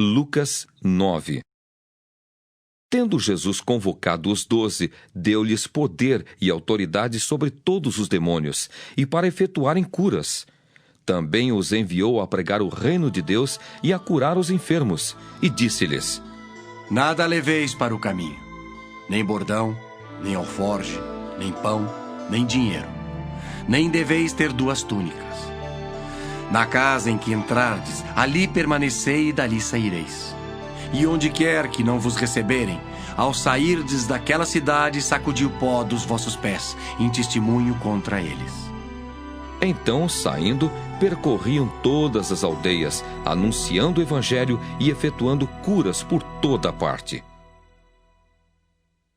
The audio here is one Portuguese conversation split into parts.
Lucas 9. Tendo Jesus convocado os 12, deu-lhes poder e autoridade sobre todos os demônios, e para efetuarem curas. Também os enviou a pregar o reino de Deus e a curar os enfermos, e disse-lhes: Nada leveis para o caminho, nem bordão, nem alforje, nem pão, nem dinheiro. Nem deveis ter 2 túnicas. Na casa em que entrardes, ali permanecei e dali saireis. E onde quer que não vos receberem, ao sairdes daquela cidade, sacudi o pó dos vossos pés, em testemunho contra eles. Então, saindo, percorriam todas as aldeias, anunciando o evangelho e efetuando curas por toda parte.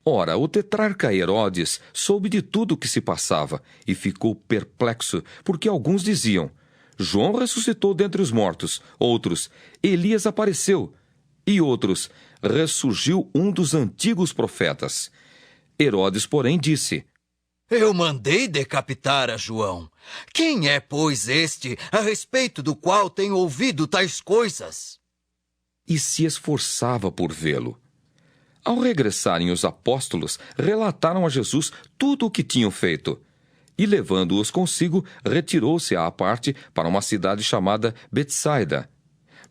Ora, o tetrarca Herodes soube de tudo o que se passava e ficou perplexo, porque alguns diziam: João ressuscitou dentre os mortos, outros: Elias apareceu, e outros: ressurgiu um dos antigos profetas. Herodes, porém, disse: Eu mandei decapitar a João. Quem é, pois, este, a respeito do qual tenho ouvido tais coisas? E se esforçava por vê-lo. Ao regressarem os apóstolos, relataram a Jesus tudo o que tinham feito. E, levando-os consigo, retirou-se à parte para uma cidade chamada Betsaida.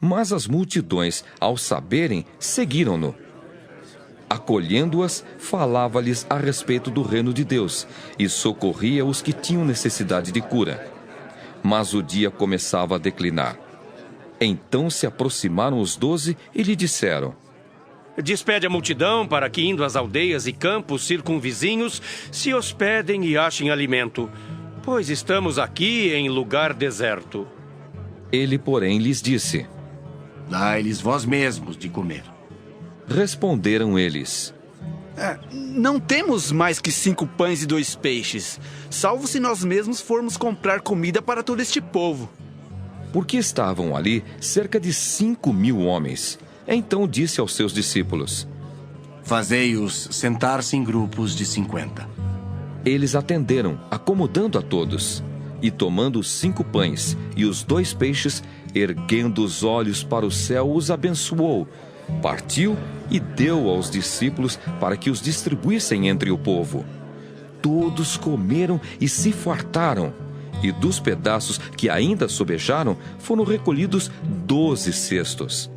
Mas as multidões, ao saberem, seguiram-no. Acolhendo-as, falava-lhes a respeito do reino de Deus e socorria os que tinham necessidade de cura. Mas o dia começava a declinar. Então se aproximaram os 12 e lhe disseram: Despede a multidão para que, indo às aldeias e campos circunvizinhos, se hospedem e achem alimento, pois estamos aqui em lugar deserto. Ele, porém, lhes disse: Dai-lhes vós mesmos de comer. Responderam eles: Não temos mais que 5 pães e 2 peixes, salvo se nós mesmos formos comprar comida para todo este povo. Porque estavam ali cerca de 5.000 homens. Então disse aos seus discípulos: Fazei-os sentar-se em grupos de 50. Eles atenderam, acomodando a todos. E tomando os 5 pães e os 2 peixes, erguendo os olhos para o céu, os abençoou, partiu e deu aos discípulos para que os distribuíssem entre o povo. Todos comeram e se fartaram, e dos pedaços que ainda sobejaram foram recolhidos 12 cestos.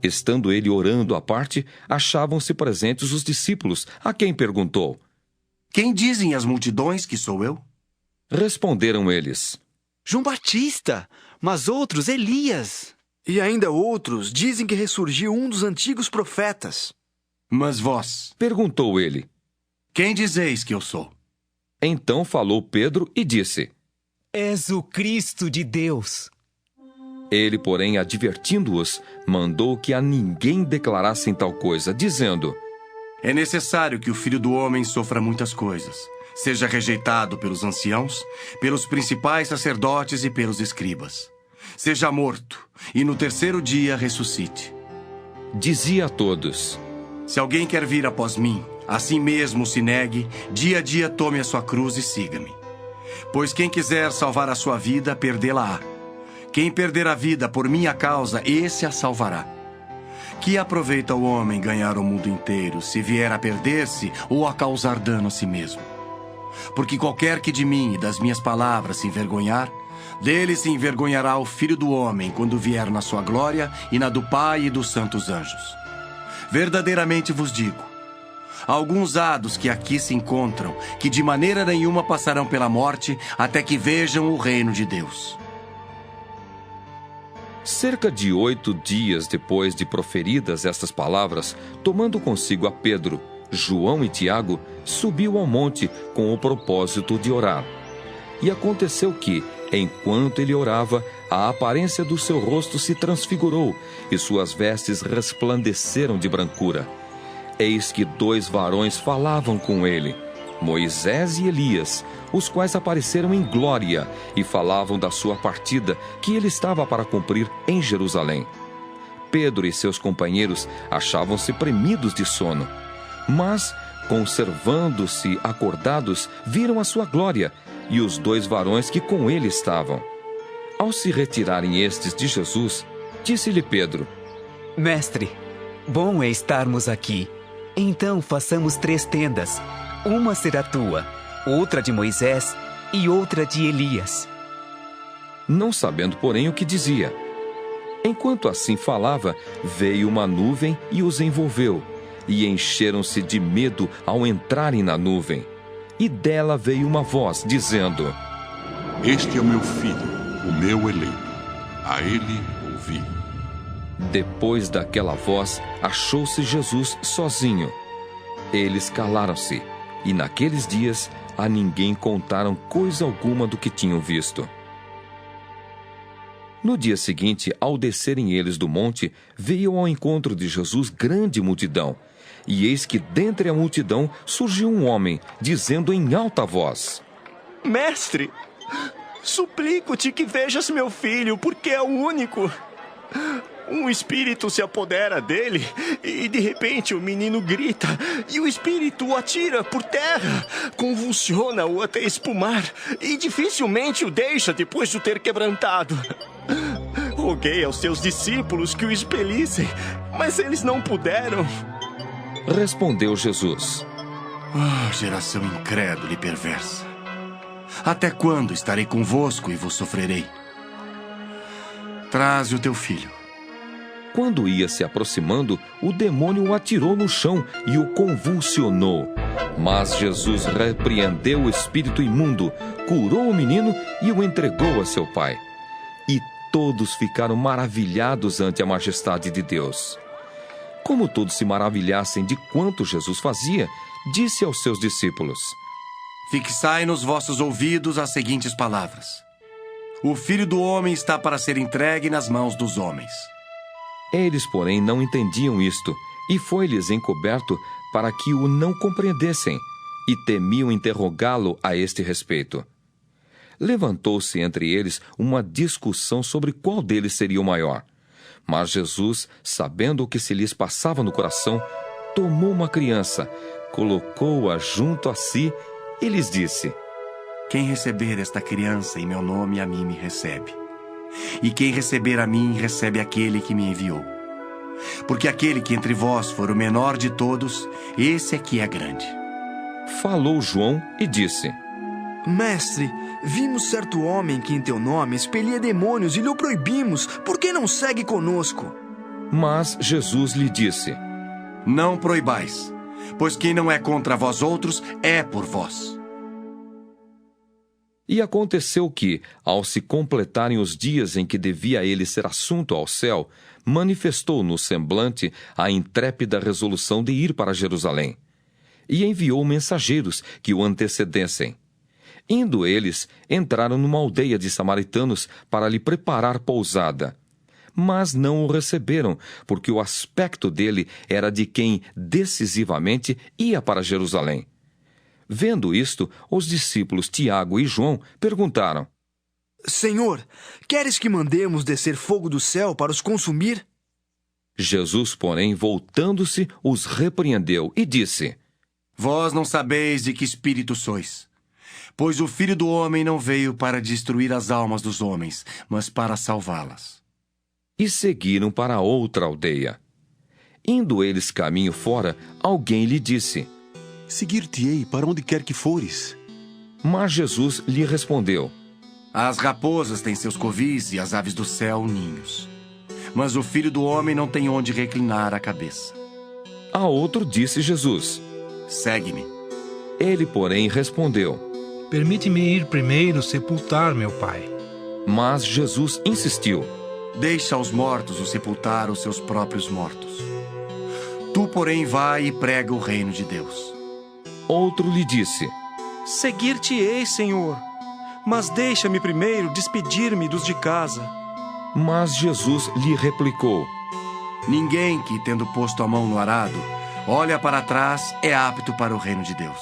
Estando ele orando à parte, achavam-se presentes os discípulos, a quem perguntou: Quem dizem as multidões que sou eu? Responderam eles: João Batista, mas outros Elias. E ainda outros dizem que ressurgiu um dos antigos profetas. Mas vós, perguntou ele, quem dizeis que eu sou? Então falou Pedro e disse: És o Cristo de Deus. Ele, porém, advertindo-os, mandou que a ninguém declarassem tal coisa, dizendo: É necessário que o Filho do Homem sofra muitas coisas, seja rejeitado pelos anciãos, pelos principais sacerdotes e pelos escribas. Seja morto, e no 3º dia ressuscite. Dizia a todos: Se alguém quer vir após mim, assim mesmo se negue, dia a dia tome a sua cruz e siga-me. Pois quem quiser salvar a sua vida, perdê-la-á. Quem perder a vida por minha causa, esse a salvará. Que aproveita o homem ganhar o mundo inteiro, se vier a perder-se ou a causar dano a si mesmo? Porque qualquer que de mim e das minhas palavras se envergonhar, dele se envergonhará o Filho do Homem quando vier na sua glória e na do Pai e dos santos anjos. Verdadeiramente vos digo, alguns há dos que aqui se encontram, que de maneira nenhuma passarão pela morte, até que vejam o reino de Deus. Cerca de 8 dias depois de proferidas estas palavras, tomando consigo a Pedro, João e Tiago, subiu ao monte com o propósito de orar. E aconteceu que, enquanto ele orava, a aparência do seu rosto se transfigurou e suas vestes resplandeceram de brancura. Eis que 2 varões falavam com ele, Moisés e Elias, os quais apareceram em glória e falavam da sua partida, que ele estava para cumprir em Jerusalém. Pedro e seus companheiros achavam-se premidos de sono, mas, conservando-se acordados, viram a sua glória e os 2 varões que com ele estavam. Ao se retirarem estes de Jesus, Disse-lhe Pedro: Mestre, bom é estarmos aqui. Então façamos 3 tendas. Uma será tua, outra de Moisés e outra de Elias. Não sabendo, porém, o que dizia. Enquanto assim falava, veio uma nuvem e os envolveu, e encheram-se de medo ao entrarem na nuvem. E dela veio uma voz, dizendo: Este é o meu filho, o meu eleito. A ele ouvi. Depois daquela voz, achou-se Jesus sozinho. Eles calaram-se, e naqueles dias a ninguém contaram coisa alguma do que tinham visto. No dia seguinte, ao descerem eles do monte, veio ao encontro de Jesus grande multidão. E eis que dentre a multidão surgiu um homem, dizendo em alta voz: Mestre, suplico-te que vejas meu filho, porque é o único. Um espírito se apodera dele e de repente o menino grita e o espírito o atira por terra, convulsiona-o até espumar e dificilmente o deixa depois de o ter quebrantado. Roguei aos seus discípulos que o expelissem, mas eles não puderam. Respondeu Jesus: Geração incrédula e perversa. Até quando estarei convosco e vos sofrerei? Traze o teu filho. Quando ia se aproximando, o demônio o atirou no chão e o convulsionou. Mas Jesus repreendeu o espírito imundo, curou o menino e o entregou a seu pai. E todos ficaram maravilhados ante a majestade de Deus. Como todos se maravilhassem de quanto Jesus fazia, disse aos seus discípulos: Fixai nos vossos ouvidos as seguintes palavras: O Filho do Homem está para ser entregue nas mãos dos homens. Eles, porém, não entendiam isto, e foi-lhes encoberto para que o não compreendessem, e temiam interrogá-lo a este respeito. Levantou-se entre eles uma discussão sobre qual deles seria o maior. Mas Jesus, sabendo o que se lhes passava no coração, tomou uma criança, colocou-a junto a si e lhes disse: Quem receber esta criança em meu nome, a mim me recebe. E quem receber a mim, recebe aquele que me enviou. Porque aquele que entre vós for o menor de todos, esse aqui é grande. Falou João e disse: Mestre, vimos certo homem que em teu nome expelia demônios e lhe o proibimos. Por que não segue conosco? Mas Jesus lhe disse: Não proibais, pois quem não é contra vós outros, é por vós. E aconteceu que, ao se completarem os dias em que devia ele ser assunto ao céu, manifestou no semblante a intrépida resolução de ir para Jerusalém. E enviou mensageiros que o antecedessem. Indo eles, entraram numa aldeia de samaritanos para lhe preparar pousada. Mas não o receberam, porque o aspecto dele era de quem decisivamente ia para Jerusalém. Vendo isto, os discípulos Tiago e João perguntaram: Senhor, queres que mandemos descer fogo do céu para os consumir? Jesus, porém, voltando-se, os repreendeu e disse: Vós não sabeis de que espírito sois, pois o Filho do Homem não veio para destruir as almas dos homens, mas para salvá-las. E seguiram para outra aldeia. Indo eles caminho fora, alguém lhe disse: Seguir-te-ei para onde quer que fores. Mas Jesus lhe respondeu: As raposas têm seus covis e as aves do céu ninhos. Mas o Filho do Homem não tem onde reclinar a cabeça. A outro disse Jesus: Segue-me. Ele, porém, respondeu: Permite-me ir primeiro sepultar meu pai. Mas Jesus insistiu: Deixa aos mortos o sepultar os seus próprios mortos. Tu, porém, vai e prega o reino de Deus. Outro lhe disse: Seguir-te-ei, Senhor, mas deixa-me primeiro despedir-me dos de casa. Mas Jesus lhe replicou: Ninguém que, tendo posto a mão no arado, olha para trás, é apto para o reino de Deus.